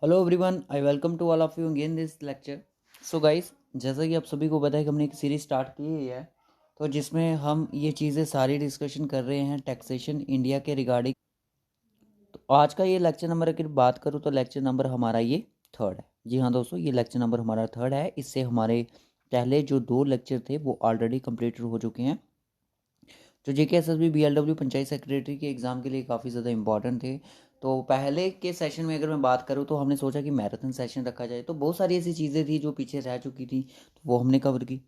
Hello everyone, I welcome to all of you again this lecture. So guys, जैसा कि आप सभी को पता है कि हमने एक सीरीज स्टार्ट की हुई है, तो जिसमें हम ये चीज़ें सारी डिस्कशन कर रहे हैं टैक्सेशन इंडिया के रिगार्डिंग। तो आज का ये लेक्चर नंबर अगर बात करूँ तो लेक्चर नंबर हमारा ये थर्ड है। जी हाँ दोस्तों, ये लेक्चर नंबर हमारा थर्ड है। इससे हमारे पहले जो 2 लेक्चर थे वो ऑलरेडी कंप्लीट हो चुके हैं, जो JKSSB BLW पंचायत सेक्रेटरी के एग्ज़ाम के लिए काफ़ी ज़्यादा इंपॉर्टेंट थे। तो पहले के सेशन में अगर मैं बात करूँ तो हमने सोचा कि मैराथन सेशन रखा जाए, तो बहुत सारी ऐसी चीज़ें थी जो पीछे रह चुकी थी, तो वो हमने कवर की।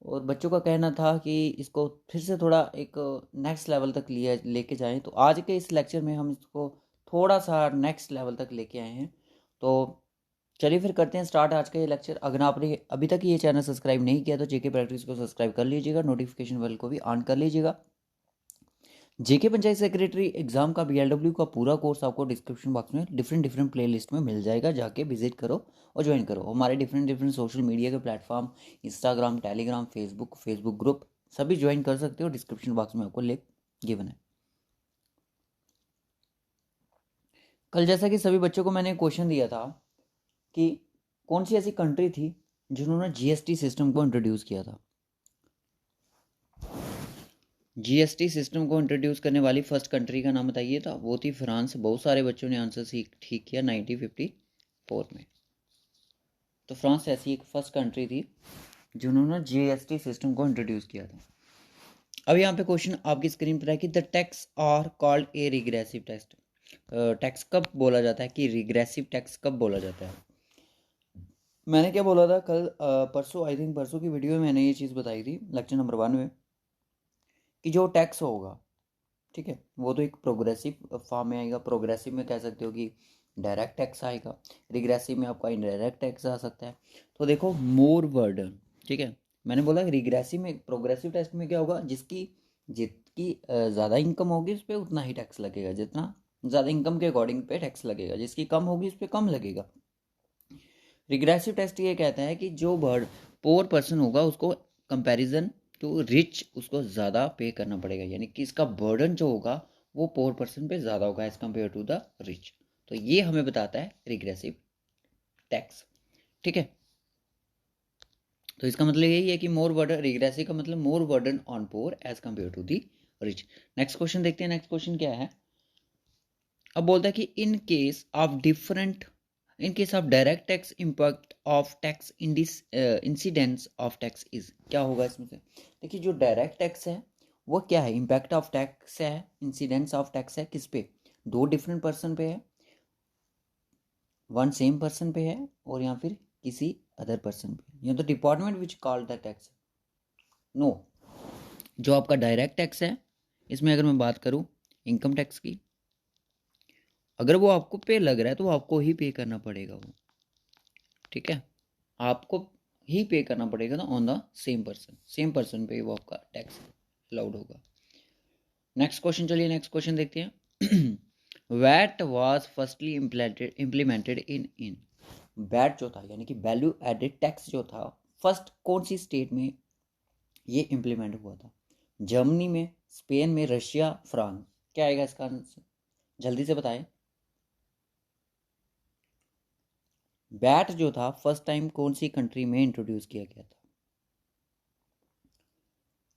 और बच्चों का कहना था कि इसको फिर से थोड़ा एक नेक्स्ट लेवल तक लिया लेके जाएं, तो आज के इस लेक्चर में हम इसको थोड़ा सा नेक्स्ट लेवल तक लेके आए हैं। तो चलिए फिर करते हैं स्टार्ट आज का ये लेक्चर। अगर आपने अभी तक ये चैनल सब्सक्राइब नहीं किया तो JK प्रैक्टिस को सब्सक्राइब कर लीजिएगा, नोटिफिकेशन बेल को भी ऑन कर लीजिएगा। JK पंचायत सेक्रेटरी एग्जाम का BLW का पूरा कोर्स आपको डिस्क्रिप्शन बॉक्स में डिफरेंट प्लेलिस्ट में मिल जाएगा, जाके विजिट करो और ज्वाइन करो। हमारे डिफरेंट सोशल मीडिया के platform Instagram, Telegram, Facebook group सभी ज्वाइन कर सकते हो। डिस्क्रिप्शन बॉक्स में आपको लिंक गिवन है। कल जैसा कि सभी बच्चों को मैंने क्वेश्चन दिया था कि कौन सी ऐसी कंट्री थी जिन्होंने GST सिस्टम को इंट्रोड्यूस किया था। GST सिस्टम को इंट्रोड्यूस करने वाली फर्स्ट कंट्री का नाम बताइए था। वो थी फ्रांस। बहुत सारे बच्चों ने आंसर ठीक किया 1954 में। तो फ्रांस ऐसी एक फर्स्ट कंट्री थी जिन्होंने GST सिस्टम को इंट्रोड्यूस किया था। अब यहाँ पे क्वेश्चन आपकी स्क्रीन पर है कि the tax are called a regressive test. Tax कब बोला जाता है, कि रिग्रेसिव टैक्स कब बोला जाता है। मैंने क्या बोला था कल, परसों, आई थिंक परसों की वीडियो में मैंने ये चीज़ बताई थी लेक्चर नंबर 1 में, कि जो टैक्स होगा, ठीक है, वो तो एक प्रोग्रेसिव फॉर्म में आएगा। प्रोग्रेसिव में कह सकते हो कि डायरेक्ट टैक्स आएगा, रिग्रेसिव में आपका इनडायरेक्ट टैक्स आ सकता है। तो देखो, मोर बर्डन, ठीक है, मैंने बोला रिग्रेसिव में, प्रोग्रेसिव टैक्स में क्या होगा, जितकी ज़्यादा इनकम होगी उस पर उतना ही टैक्स लगेगा, जितना ज़्यादा इनकम के अकॉर्डिंग पे टैक्स लगेगा, जिसकी कम होगी उस पर कम लगेगा। रिग्रेसिव टेस्ट ये कहता है कि जो पोअर पर्सन होगा उसको कंपैरिजन टू रिच उसको ज़्यादा पे करना पड़ेगा, यानी कि इसका बर्डन जो होगा वो पोअर पर्सन पे ज़्यादा होगा as compare to the rich. तो ये हमें बताता है रिग्रेसिव टैक्स, ठीक है। तो इसका मतलब यही है कि मोर बर्डन, रिग्रेसिव का मतलब more burden on poor as compare to the rich. Next question देखते हैं। नेक्स्ट क्वेश्चन क्या है। अब बोलता है कि in case of direct tax impact of tax incidence of tax is, क्या होगा इसमें से। देखिए, जो डायरेक्ट टैक्स है वो क्या है, इम्पैक्ट ऑफ टैक्स है, इंसिडेंस ऑफ टैक्स है, किस पे, 2 डिफरेंट पर्सन पे है, 1 सेम पर्सन पे है, और या फिर किसी अदर पर्सन पे, या तो department which called the tax. No, जो आपका डायरेक्ट टैक्स है, इसमें अगर मैं बात करूँ इनकम टैक्स की, अगर वो आपको पे लग रहा है तो आपको ही पे करना पड़ेगा वो, ठीक है, आपको ही पे करना पड़ेगा ना, ऑन द सेम पर्सन पे वो आपका टैक्स अलाउड होगा। नेक्स्ट क्वेश्चन, चलिए नेक्स्ट क्वेश्चन देखते हैं। VAT was firstly implemented in VAT जो था, यानी कि वैल्यू एडेड टैक्स जो था, फर्स्ट कौन सी स्टेट में ये इम्प्लीमेंट हुआ था। जर्मनी में, स्पेन में, रशिया, फ्रांस। क्या आएगा इसका आंसर, जल्दी से बताएं। वैट जो था फर्स्ट टाइम कौन सी कंट्री में इंट्रोड्यूस किया गया था।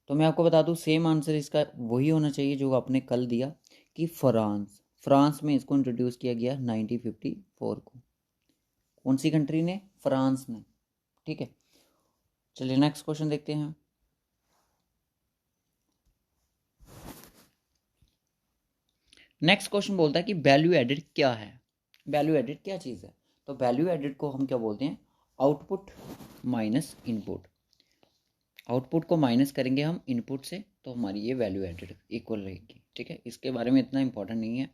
तो मैं आपको बता दूं, सेम आंसर इसका वही होना चाहिए जो आपने कल दिया, कि फ्रांस में इसको इंट्रोड्यूस किया गया 1954 को। कौन सी कंट्री ने, फ्रांस ने, ठीक है। चलिए नेक्स्ट क्वेश्चन देखते हैं। नेक्स्ट क्वेश्चन बोलता है कि वैल्यू एडेड क्या है। वैल्यू एडेड क्या चीज़ है। तो वैल्यू एडेड को हम क्या बोलते हैं, आउटपुट माइनस इनपुट। आउटपुट को माइनस करेंगे हम इनपुट से, तो हमारी ये वैल्यू एडेड इक्वल रहेगी, ठीक है। इसके बारे में इतना इंपॉर्टेंट नहीं है।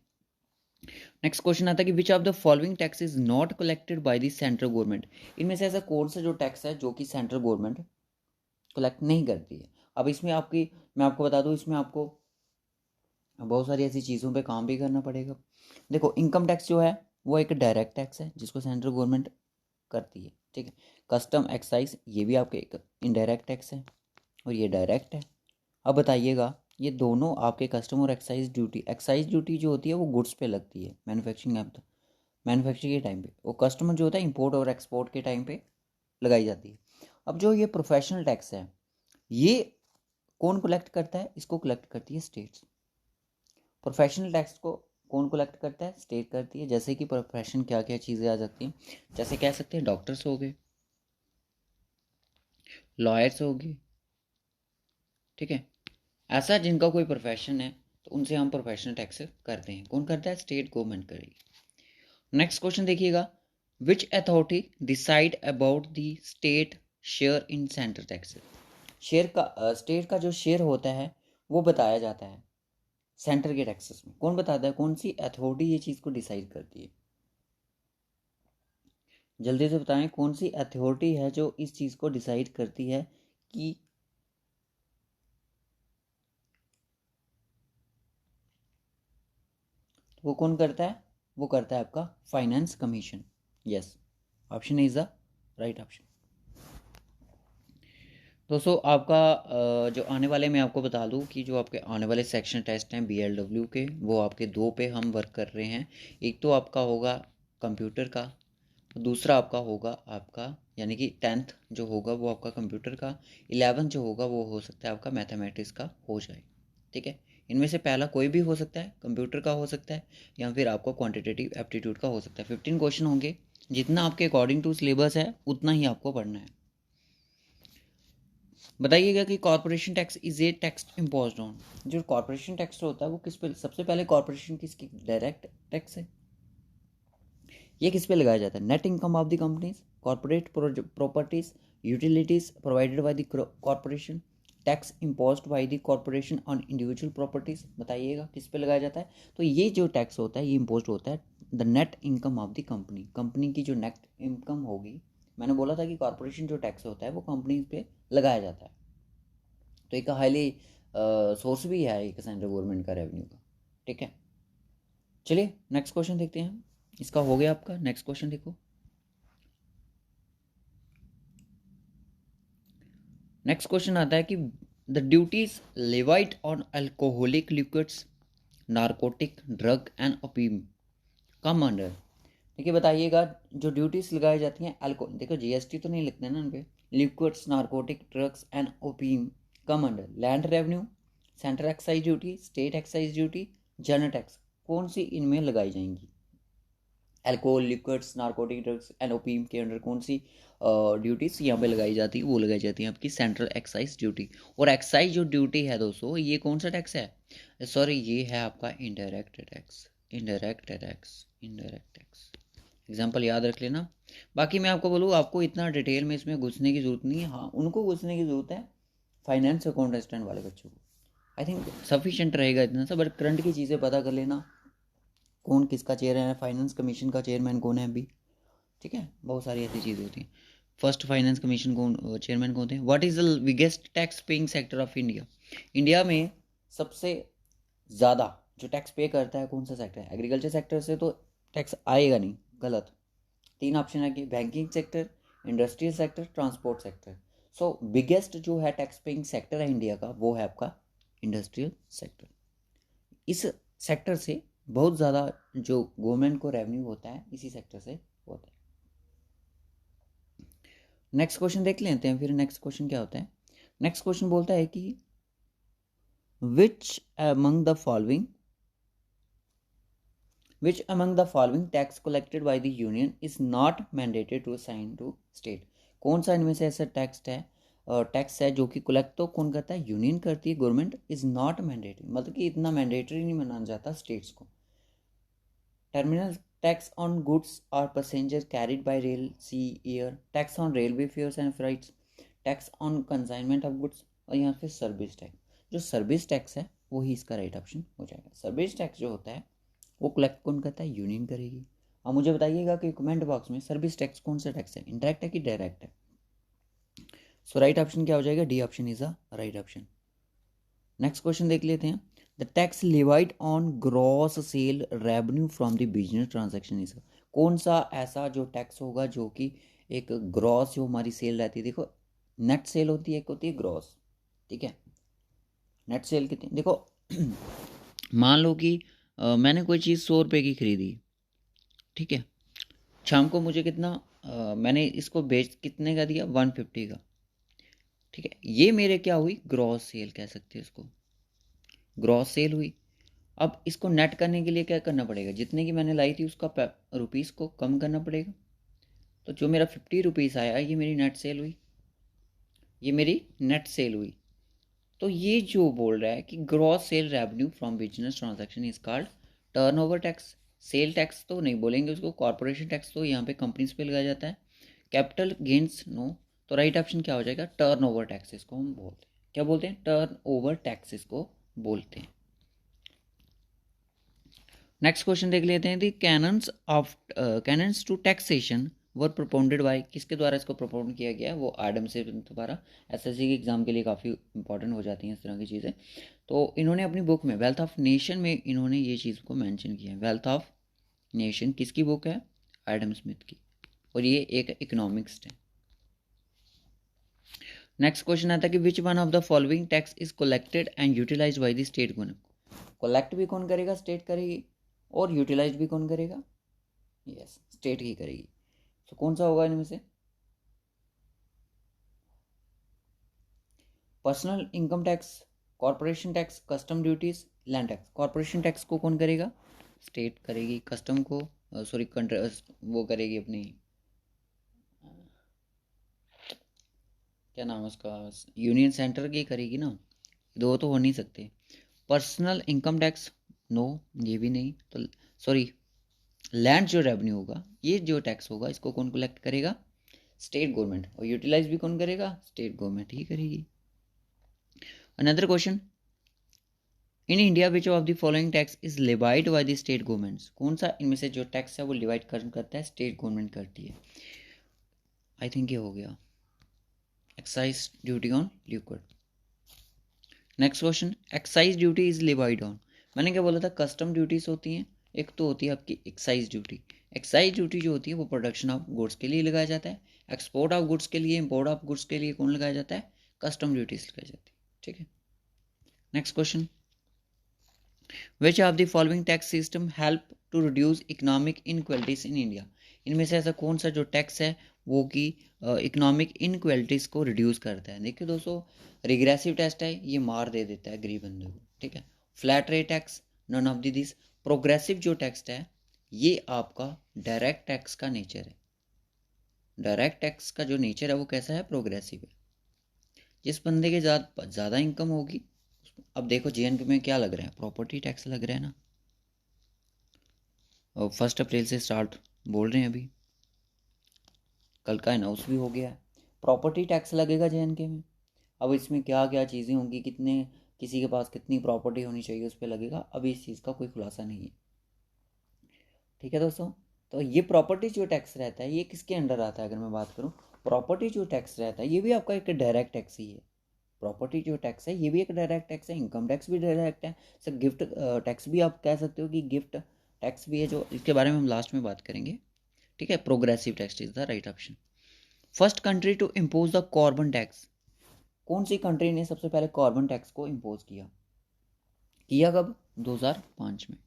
नेक्स्ट क्वेश्चन आता है कि विच of the following tax is not collected by the central government. इनमें से ऐसा कौन सा जो टैक्स है जो कि सेंट्रल गवर्नमेंट कलेक्ट नहीं करती है। अब इसमें आपकी, मैं आपको बता दूं, इसमें आपको बहुत सारी ऐसी चीज़ों पे काम भी करना पड़ेगा। देखो, इनकम टैक्स जो है वो एक डायरेक्ट टैक्स है जिसको सेंट्रल गवर्नमेंट करती है, ठीक है। कस्टम एक्साइज ये भी आपके एक इनडायरेक्ट टैक्स है, और ये डायरेक्ट है। अब बताइएगा, ये दोनों आपके कस्टम और एक्साइज ड्यूटी जो होती है वो गुड्स पे लगती है, मैन्युफैक्चरिंग के टाइम पे, वो कस्टम जो होता है इंपोर्ट और एक्सपोर्ट के टाइम पे लगाई जाती है। अब जो ये प्रोफेशनल टैक्स है ये कौन कलेक्ट करता है, इसको कलेक्ट करती है स्टेट्स। प्रोफेशनल टैक्स को कौन कलेक्ट करता है, स्टेट करती है। जैसे कि प्रोफेशन क्या क्या चीज़ें आ सकती हैं, जैसे कह सकते हैं डॉक्टर्स हो गए, लॉयर्स हो गए, ठीक है, ऐसा जिनका कोई प्रोफेशन है तो उनसे हम प्रोफेशनल टैक्स करते हैं। कौन करता है, स्टेट गवर्नमेंट करेगी। नेक्स्ट क्वेश्चन देखिएगा, which authority decide about the state share in center taxes. Share का स्टेट का जो शेयर होता है वो बताया जाता है सेंटर के टैक्सेस में। कौन बताता है, कौन सी अथॉरिटी ये चीज़ को डिसाइड करती है, जल्दी से बताएं कौन सी अथॉरिटी है जो इस चीज़ को डिसाइड करती है कि वो कौन करता है, वो करता है आपका finance commission. Yes, option is the right option. दोस्तों आपका जो आने वाले, मैं आपको बता दूं कि जो आपके आने वाले सेक्शन टेस्ट हैं BLW के, वो आपके दो पे हम वर्क कर रहे हैं। एक तो आपका होगा कंप्यूटर का, दूसरा आपका होगा आपका यानी कि 10th जो होगा वो आपका कंप्यूटर का, 11th जो होगा वो हो सकता है आपका मैथमेटिक्स का हो जाए, ठीक है। इनमें से पहला कोई भी हो सकता है, कंप्यूटर का हो सकता है या फिर आपका क्वांटिटेटिव एप्टीट्यूड का हो सकता है। 15 क्वेश्चन होंगे, जितना आपके अकॉर्डिंग टू सिलेबस है उतना ही आपको पढ़ना है। बताइएगा कि corporation tax is a tax imposed on, जो कॉर्पोरेशन टैक्स होता है वो किस पे, सबसे पहले कॉर्पोरेशन किसकी डायरेक्ट टैक्स है, ये किस पे लगाया जाता है, net income of the companies, corporate properties, utilities provided by the corporation, tax imposed by the corporation on individual properties. बताइएगा किस पे लगाया जाता है। तो ये जो टैक्स होता है ये इम्पोज्ड होता है the net income of the company, company की जो नेट इनकम होगी। मैंने बोला था कि कॉर्पोरेशन जो टैक्स होता है वो कंपनी पे लगाया जाता है, तो एक हाईली सोर्स भी है एक सेंट्रल गवर्नमेंट का रेवेन्यू का, ठीक है। चलिए नेक्स्ट क्वेश्चन देखते हैं, इसका हो गया आपका। नेक्स्ट क्वेश्चन देखो, नेक्स्ट क्वेश्चन आता है कि the duties levied on alcoholic liquids, narcotic drug and opium come under. देखिए बताइएगा जो ड्यूटीज लगाई जाती हैं अल्कोहल, देखो GST तो नहीं लिखते हैं ना उन पे, liquids, narcotic drugs and opium come under land revenue, central excise duty, state excise duty, general tax. कौन सी इनमें लगाई जाएंगी, alcohol, liquids, narcotic drugs and opium के अंडर कौन सी ड्यूटीज यहाँ पे लगाई जाती है, वो लगाई जाती है आपकी सेंट्रल एक्साइज ड्यूटी। और एक्साइज जो ड्यूटी है दोस्तों ये कौन सा टैक्स है, सॉरी ये है आपका indirect tax, indirect tax, indirect tax. Example याद रख लेना। बाकी मैं आपको बोलूँ, आपको इतना डिटेल में इसमें घुसने की जरूरत नहीं है, हाँ उनको घुसने की जरूरत है फाइनेंस अकाउंट असिस्टेंट वाले बच्चों को, आई थिंक सफिशिएंट रहेगा इतना सा। बट करंट की चीज़ें पता कर लेना, कौन किसका चेयरमैन है, फाइनेंस कमीशन का चेयरमैन कौन है अभी, ठीक है। बहुत सारी ऐसी चीज़ें होती हैं। फर्स्ट फाइनेंस कमीशन कौन, चेयरमैन कौन थे। What is the biggest tax paying sector of India, India में सबसे ज़्यादा जो टैक्स पे करता है कौन सा सेक्टर है। एग्रीकल्चर सेक्टर से तो टैक्स आएगा नहीं, गलत। तीन ऑप्शन है कि banking sector, industrial sector, transport sector. So biggest जो है टैक्स पेइंग सेक्टर है इंडिया का वो है आपका इंडस्ट्रियल सेक्टर। इस सेक्टर से बहुत ज़्यादा जो गवर्नमेंट को रेवेन्यू होता है इसी सेक्टर से होता है। नेक्स्ट क्वेश्चन देख लेते हैं फिर, नेक्स्ट क्वेश्चन क्या होता है। नेक्स्ट क्वेश्चन बोलता है कि विच among the following, which among the following tax collected by the union is not mandated to assign to state। कौन सा इनमें से ऐसा टैक्स है, टैक्स है जो कि कलेक्ट तो कौन करता है, यूनियन करती है, गवर्नमेंट, इज नॉट मैंडेटरी, मतलब कि इतना मैंडेटरी नहीं माना जाता स्टेट्स को। टर्मिनल टैक्स ऑन गुड्स और passenger carried by rail, sea, air, tax on railway fares and flights, tax on consignment of goods, और यहाँ पे सर्विस टैक्स। जो सर्विस टैक्स है वही इसका राइट ऑप्शन हो जाएगा। सर्विस टैक्स जो होता है वो कलेक्ट कौन करता है, यूनियन करेगी। अब मुझे बताइएगा कि कमेंट बॉक्स में सर्विस टैक्स कौन सा टैक्स है, इंडायरेक्ट है कि डायरेक्ट है। सो राइट ऑप्शन क्या हो जाएगा, D option is the right option. Next question देख लेते हैं, the tax levied on gross sale revenue from the business transaction is, कौन सा ऐसा जो टैक्स होगा जो कि एक ग्रॉस जो हमारी सेल रहती है, देखो नेट सेल होती है, एक होती है ग्रॉस, ठीक है। नेट सेल कितनी, देखो मान लो कि मैंने कोई चीज़ 100 रुपये की खरीदी, ठीक है, शाम को मुझे कितना मैंने इसको बेच कितने का दिया, 150 का, ठीक है। ये मेरे क्या हुई, ग्रॉस सेल कह सकते हैं इसको, ग्रॉस सेल हुई। अब इसको नेट करने के लिए क्या करना पड़ेगा, जितने की मैंने लाई थी उसका रुपीज़ को कम करना पड़ेगा। तो जो मेरा 50 रुपीज़ आया ये मेरी नेट सेल हुई, ये मेरी नेट सेल हुई। तो ये जो बोल रहा है कि gross sale revenue from business transaction is called turnover tax. Sale tax तो नहीं बोलेंगे उसको, कॉर्पोरेशन टैक्स तो यहाँ पे कंपनीज पे लगाया जाता है। कैपिटल गेंस नो, तो राइट ऑप्शन क्या हो जाएगा, टर्नओवर टैक्स इसको हम बोलते हैं। क्या बोलते हैं, टर्नओवर टैक्स इसको बोलते हैं। नेक्स्ट क्वेश्चन देख लेते हैं, the canons of canons to taxation were propounded by, किसके द्वारा इसको प्रोपोन्ड किया गया, वो एडम स्मिथ द्वारा। एसएससी के एग्जाम के लिए काफ़ी इंपॉर्टेंट हो जाती हैं इस तरह की चीज़ें। तो इन्होंने अपनी बुक में वेल्थ ऑफ नेशन में इन्होंने ये चीज़ को मेंशन किया है। वेल्थ ऑफ नेशन किसकी बुक है, एडम स्मिथ की, और ये एक इकोनॉमिक्स है। नेक्स्ट क्वेश्चन आता है कि which one of the following tax is collected and utilised by the state government. Collect भी कौन करेगा, स्टेट करेगी, और यूटिलाइज भी कौन करेगा, यस स्टेट ही करेगी। तो कौन सा होगा इनमें से, personal income tax, corporation tax, custom duties, land tax. Corporation tax को कौन करेगा, स्टेट करेगी। कस्टम को सॉरी वो करेगी अपनी, क्या नाम है उसका, यूनियन सेंटर की करेगी ना, दो तो हो नहीं सकते। पर्सनल इनकम टैक्स नो, ये भी नहीं। तो सॉरी, लैंड जो रेवेन्यू होगा, ये जो टैक्स होगा इसको कौन कलेक्ट करेगा, स्टेट गवर्नमेंट, और यूटिलाइज भी कौन करेगा, स्टेट गवर्नमेंट ही करेगी। Another question, in India which of the following tax is levied bye the state governments. कौन सा इनमें से जो टैक्स है वो लिवाइड करता है, स्टेट गवर्नमेंट करती है। आई थिंक ये हो गया, excise duty on liquid. Next question, excise duty is levied on, मैंने क्या बोला था, कस्टम ड्यूटीज होती हैं, एक तो होती है आपकी एक्साइज ड्यूटी। एक्साइज ड्यूटी जो होती है वो प्रोडक्शन ऑफ गुड्स के लिए लगाया जाता है, एक्सपोर्ट ऑफ गुड्स के लिए, इंपोर्ट ऑफ गुड्स के लिए कौन लगाया जाता है, कस्टम ड्यूटीज लगाई जाती है, ठीक है। Next question, which of the following tax system help to reduce economic inequalities in India. इनमें से ऐसा कौन सा जो टैक्स है वो कि इकोनॉमिक इनक्वलिटीज को रिड्यूस करता है। देखिए दोस्तों, रिग्रेसिव टैक्स है, ये मार दे देता है गरीब बंदे को, ठीक है। Flat rate tax, none of this. Progressive जो टैक्स है ये आपका डायरेक्ट टैक्स का नेचर है। डायरेक्ट टैक्स का जो नेचर है वो कैसा है, प्रोग्रेसिव है। जिस बंदे के ज़्यादा इनकम होगी, अब देखो जेएनपी में क्या लग रहा है, प्रॉपर्टी टैक्स लग रहा है ना, और 1 अप्रैल से स्टार्ट बोल रहे हैं, अभी कल का अनाउंस भी हो गया है, प्रॉपर्टी टैक्स लगेगा जेएनके में। अब इसमें क्या क्या चीज़ें होंगी, कितने किसी के पास कितनी प्रॉपर्टी होनी चाहिए उस पर लगेगा, अभी इस चीज़ का कोई खुलासा नहीं है, ठीक है दोस्तों। तो ये प्रॉपर्टी जो टैक्स रहता है ये किसके अंडर आता है, अगर मैं बात करूँ, प्रॉपर्टी जो टैक्स रहता है ये भी आपका एक डायरेक्ट टैक्स ही है। प्रॉपर्टी जो टैक्स है ये भी एक डायरेक्ट टैक्स है, इनकम टैक्स भी डायरेक्ट है सर, गिफ्ट टैक्स भी आप कह सकते हो कि गिफ्ट टैक्स भी है, जो इसके बारे में हम लास्ट में बात करेंगे, ठीक है। Progressive tax is the right option. First country to impose the carbon tax, कौन सी कंट्री ने सबसे पहले कार्बन टैक्स को इम्पोज किया कब, 2005 में।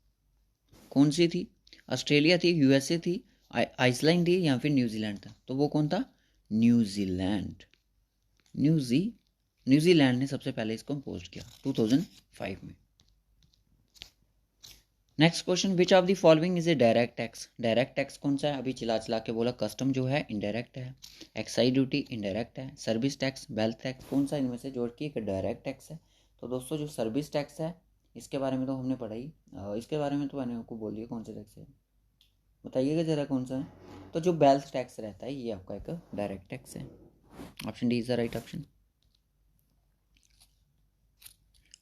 कौन सी थी, ऑस्ट्रेलिया थी, यूएसए थी, आइसलैंड थी, या फिर न्यूजीलैंड था, तो वो कौन था, न्यूजीलैंड। न्यूजीलैंड ने सबसे पहले इसको इम्पोज किया 2005 में। Next question, which of the following is a direct tax. Direct tax कौन सा है, अभी चिल्ला चिल्ला के बोला, कस्टम जो है इनडायरेक्ट है, एक्साइज ड्यूटी इनडायरेक्ट है, सर्विस टैक्स, वेल्थ टैक्स, कौन सा इनमें से जोड़ के एक डायरेक्ट टैक्स है। तो दोस्तों जो सर्विस टैक्स है इसके बारे में तो हमने पढ़ा ही, इसके बारे में तो मैंने आपको बोल दिया कौन सा टैक्स है, बताइएगा ज़रा कौन सा है। तो जो वेल्थ टैक्स रहता है ये आपका एक डायरेक्ट टैक्स है, option D is the right option.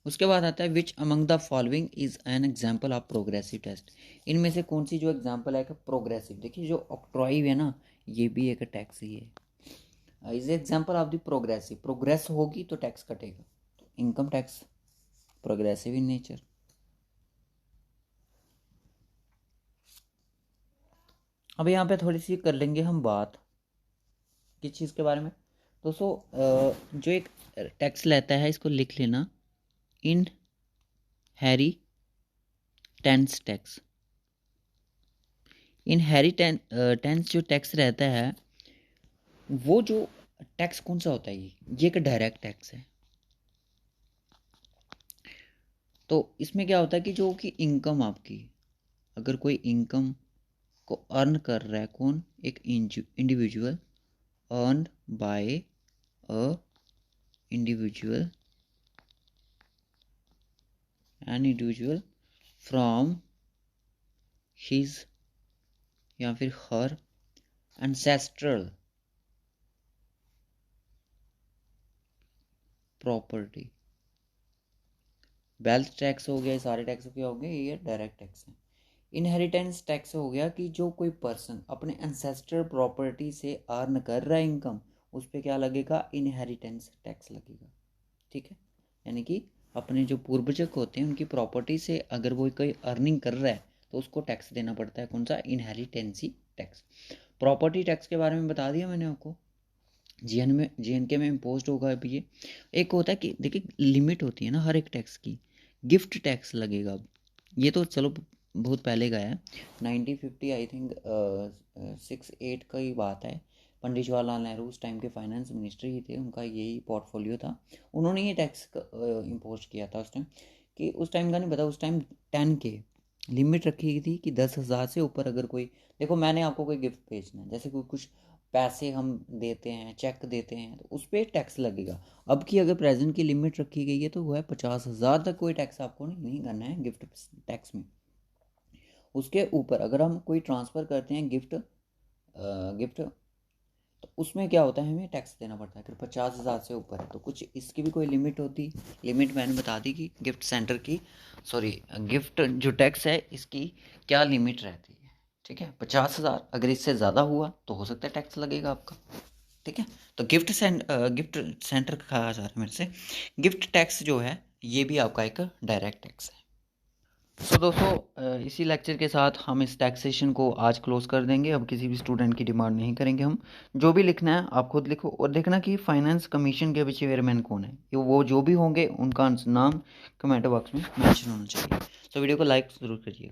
उसके बाद आता है which among the following is an example of progressive test. इनमें से कौन सी जो एग्जाम्पल है प्रोग्रेसिव, देखिए जो ऑक्ट्रॉय है ना ये भी एक टैक्स ही है, is example of the progressive, progress होगी तो टैक्स कटेगा, तो income tax progressive in nature. अब यहाँ पे थोड़ी सी कर लेंगे हम बात किस चीज़ के बारे में दोस्तों, जो एक टैक्स लेता है इसको लिख लेना, inheritance tax. Inheritance जो टैक्स रहता है, वो जो टैक्स कौन सा होता है, ये एक डायरेक्ट टैक्स है। तो इसमें क्या होता है कि जो कि इनकम आपकी, अगर कोई इनकम को अर्न कर रहा है, कौन, एक individual, earn by a individual, an individual from his या फिर हर एंसेस्ट्रल प्रॉपर्टी। वेल्थ टैक्स हो गया, सारे टैक्स क्या हो गए, ये डायरेक्ट टैक्स है। इनहेरिटेंस टैक्स हो गया कि जो कोई पर्सन अपने एंसेस्ट्रल प्रॉपर्टी से अर्न कर रहा है इनकम, उस पर क्या लगेगा, इनहेरिटेंस टैक्स लगेगा। ठीक है, यानी कि अपने जो पूर्वज होते हैं उनकी प्रॉपर्टी से अगर वो कोई अर्निंग कर रहा है तो उसको टैक्स देना पड़ता है, कौन सा, इनहेरिटेंसी टैक्स। प्रॉपर्टी टैक्स के बारे में बता दिया मैंने आपको, JNK में इम्पोज होगा अभी ये। एक होता है कि देखिए लिमिट होती है ना हर एक टैक्स की, गिफ्ट टैक्स लगेगा। ये तो चलो बहुत पहले का है, 1950 आई थिंक 68 का ही बात है। पंडित जवाहरलाल नेहरू उस टाइम के फाइनेंस मिनिस्ट्री ही थे, उनका यही पोर्टफोलियो था, उन्होंने ये टैक्स इम्पोज किया था उस टाइम। कि उस टाइम का नहीं पता, उस टाइम 10K लिमिट रखी गई थी कि 10,000 से ऊपर अगर कोई, देखो मैंने आपको कोई गिफ्ट भेजना है, जैसे कोई कुछ पैसे हम देते हैं, चेक देते हैं, तो उस पर टैक्स लगेगा। अब की अगर प्रेजेंट की लिमिट रखी गई है तो वो है 50,000 तक, कोई टैक्स आपको नहीं करना है गिफ्ट टैक्स में। उसके ऊपर अगर हम कोई ट्रांसफ़र करते हैं गिफ्ट, तो उसमें क्या होता है, हमें टैक्स देना पड़ता है। अगर 50,000 से ऊपर है तो कुछ इसकी भी कोई लिमिट होती, लिमिट मैंने बता दी कि गिफ्ट सेंटर की, सॉरी गिफ्ट जो टैक्स है इसकी क्या लिमिट रहती है। ठीक है, 50,000, अगर इससे ज़्यादा हुआ तो हो सकता है टैक्स लगेगा आपका। ठीक है, तो गिफ्ट सेंटर कहा जा रहा है मेरे से, गिफ्ट टैक्स जो है ये भी आपका एक डायरेक्ट टैक्स है। सो दोस्तों इसी लेक्चर के साथ हम इस टैक्सेशन को आज क्लोज कर देंगे। अब किसी भी स्टूडेंट की डिमांड नहीं करेंगे हम, जो भी लिखना है आप खुद लिखो, और देखना कि फाइनेंस कमीशन के चेयरमैन कौन है, वो जो भी होंगे उनका नाम कमेंट बॉक्स में मेंशन होना चाहिए। तो वीडियो को लाइक ज़रूर करिएगा।